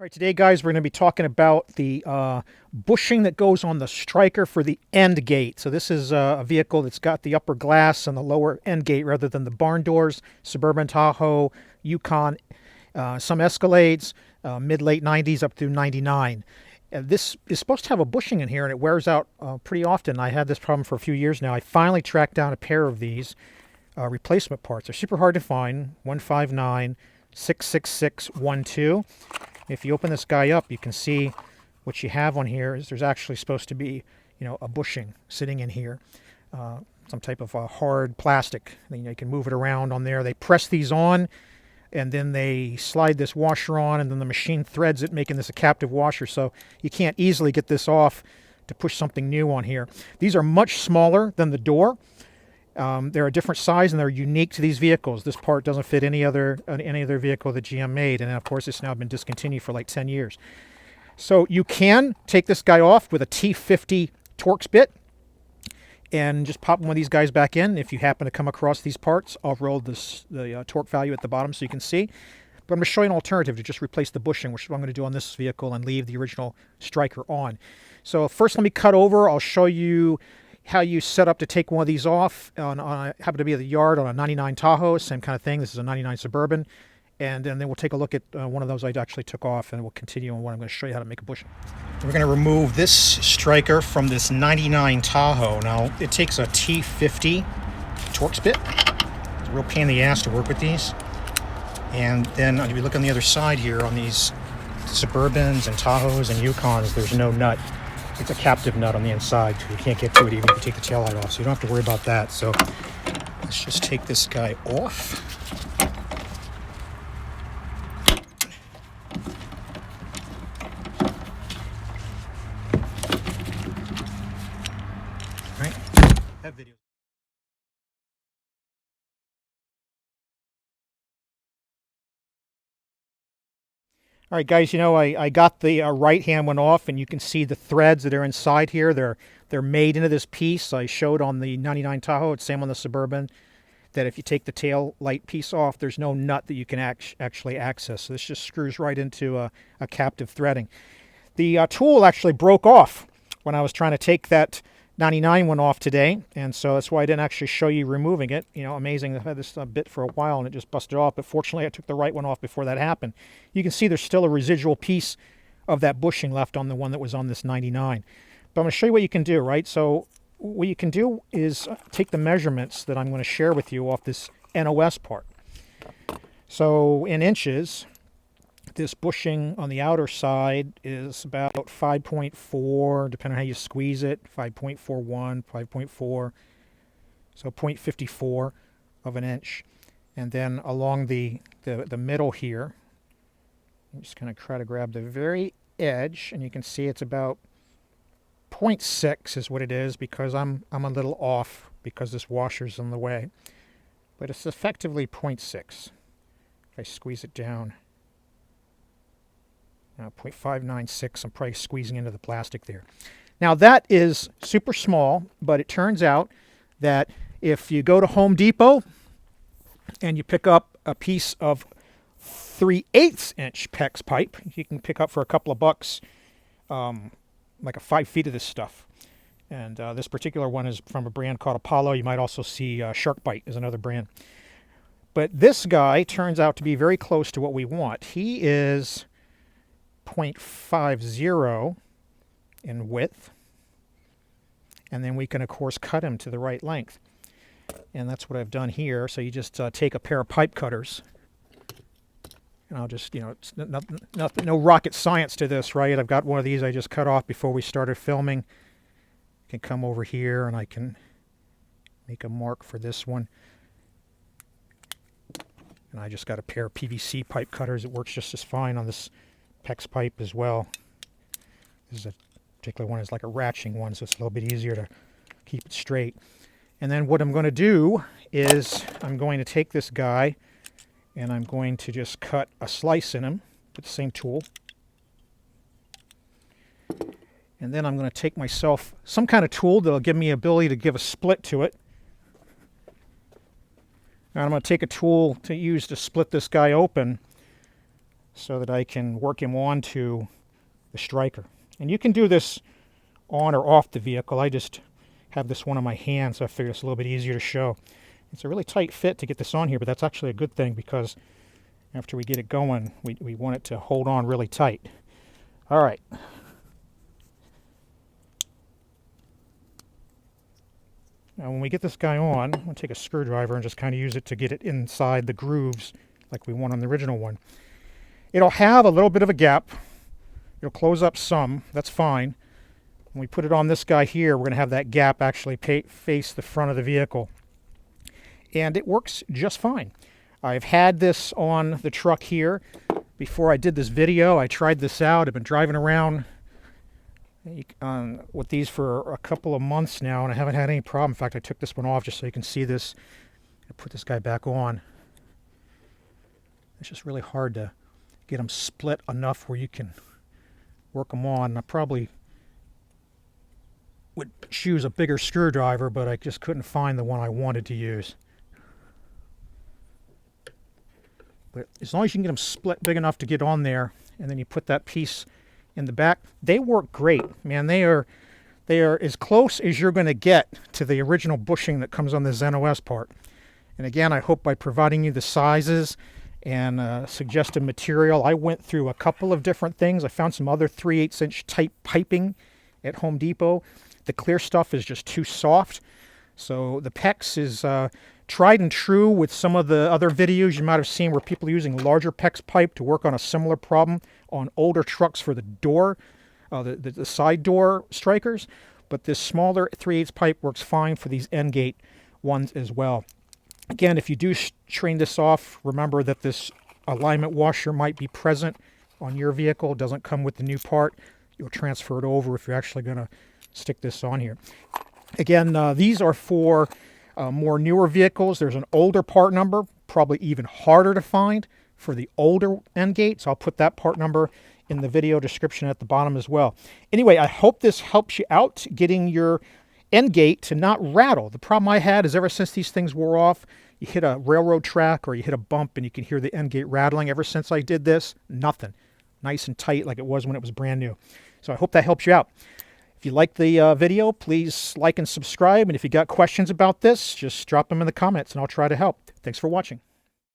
All right, today, guys, we're going to be talking about the bushing that goes on the striker for the end gate. So this is a vehicle that's got the upper glass and the lower end gate rather than the barn doors. Suburban, Tahoe, Yukon, some Escalades, mid-late 90s up through 99. This is supposed to have a bushing in here, and it wears out pretty often. I had this problem for a few years now. I finally tracked down a pair of these replacement parts. They're super hard to find, 159 66612. If you open this guy up, you can see what you have on here is there's actually supposed to be, a bushing sitting in here, some type of hard plastic. You can move it around on there. They press these on, and then they slide this washer on, and then the machine threads it, making this a captive washer. So you can't easily get this off to push something new on here. These are much smaller than the door. They're a different size and they're unique to these vehicles. This part doesn't fit any other vehicle that GM made, and of course it's now been discontinued for like 10 years. So you can take this guy off with a T50 Torx bit and just pop one of these guys back in. If you happen to come across these parts, I'll roll the torque value at the bottom so you can see. But I'm going to show you an alternative to just replace the bushing, which is what I'm going to do on this vehicle, and leave the original striker on. So first let me cut over. I'll show you how you set up to take one of these off. I happen to be at the yard on a 99 Tahoe, same kind of thing. This is a 99 Suburban. And then we'll take a look at one of those I actually took off, and we'll continue on what I'm going to show you how to make a bushing. We're going to remove this striker from this 99 Tahoe. Now, it takes a T50 Torx bit. It's a real pain in the ass to work with these. And then if you look on the other side here on these Suburbans and Tahoes and Yukons, there's no nut. It's a captive nut on the inside, so you can't get to it even if you take the taillight off, so you don't have to worry about that. So let's just take this guy off. All right, that video. All right, guys, I got the right-hand one off, and you can see the threads that are inside here. They're made into this piece. I showed on the 99 Tahoe, it's same on the Suburban, that if you take the tail light piece off, there's no nut that you can actually access. So this just screws right into a captive threading. The tool actually broke off when I was trying to take that 99 one off today, and so that's why I didn't actually show you removing it. Amazing. I've had this bit for a while and it just busted off, but fortunately I took the right one off before that happened. You can see there's still a residual piece of that bushing left on the one that was on this 99. But I'm going to show you what you can do, right? So what you can do is take the measurements that I'm going to share with you off this NOS part. So in inches, this bushing on the outer side is about 5.4, depending on how you squeeze it, 5.41, 5.4, so 0.54 of an inch. And then along the middle here, I'm just going to try to grab the very edge, and you can see it's about 0.6 is what it is, because I'm a little off because this washer's in the way. But it's effectively 0.6. If I squeeze it down, 0.596, I'm probably squeezing into the plastic there. Now that is super small, but it turns out that if you go to Home Depot and you pick up a piece of 3/8 inch PEX pipe, you can pick up for a couple of bucks like a 5 feet of this stuff. And this particular one is from a brand called Apollo. You might also see Sharkbite is another brand. But this guy turns out to be very close to what we want. He is 0.50 in width, and then we can of course cut him to the right length, and that's what I've done here. So you just take a pair of pipe cutters, and I'll just, it's no rocket science to this, right? I've got one of these I just cut off before we started filming. I can come over here and I can make a mark for this one, and I just got a pair of PVC pipe cutters. It works just as fine on this PEX pipe as well. This is a particular one, is like a ratcheting one, so it's a little bit easier to keep it straight. And then what I'm going to do is I'm going to take this guy and I'm going to just cut a slice in him with the same tool. And then I'm going to take myself some kind of tool that'll give me the ability to give a split to it. And I'm going to take a tool to use to split this guy open so that I can work him onto the striker. And you can do this on or off the vehicle. I just have this one on my hand, so I figured it's a little bit easier to show. It's a really tight fit to get this on here, but that's actually a good thing because after we get it going, we want it to hold on really tight. All right. Now when we get this guy on, I'm going to take a screwdriver and just kind of use it to get it inside the grooves like we want on the original one. It'll have a little bit of a gap. It'll close up some. That's fine. When we put it on this guy here, we're going to have that gap actually face the front of the vehicle. And it works just fine. I've had this on the truck here. Before I did this video, I tried this out. I've been driving around with these for a couple of months now, and I haven't had any problem. In fact, I took this one off just so you can see this. I put this guy back on. It's just really hard to get them split enough where you can work them on. I probably would choose a bigger screwdriver, but I just couldn't find the one I wanted to use. But as long as you can get them split big enough to get on there, and then you put that piece in the back, they work great, man. They are as close as you're going to get to the original bushing that comes on the Zen OS part. And again, I hope by providing you the sizes and suggested material, I went through a couple of different things. I found some other 3/8" type piping at Home Depot. The clear stuff is just too soft. So the PEX is tried and true with some of the other videos you might have seen where people are using larger PEX pipe to work on a similar problem on older trucks for the door, the side door strikers. But this smaller 3/8 pipe works fine for these end gate ones as well. Again, if you do train this off, remember that this alignment washer might be present on your vehicle. It doesn't come with the new part. You'll transfer it over if you're actually going to stick this on here. Again, these are for more newer vehicles. There's an older part number, probably even harder to find for the older end gates. I'll put that part number in the video description at the bottom as well. Anyway, I hope this helps you out getting your end gate to not rattle. The problem I had is ever since these things wore off, you hit a railroad track or you hit a bump and you can hear the end gate rattling. Ever since I did this, nothing. Nice and tight like it was when it was brand new. So I hope that helps you out. If you like the video, please like and subscribe. And if you got questions about this, just drop them in the comments and I'll try to help. Thanks for watching.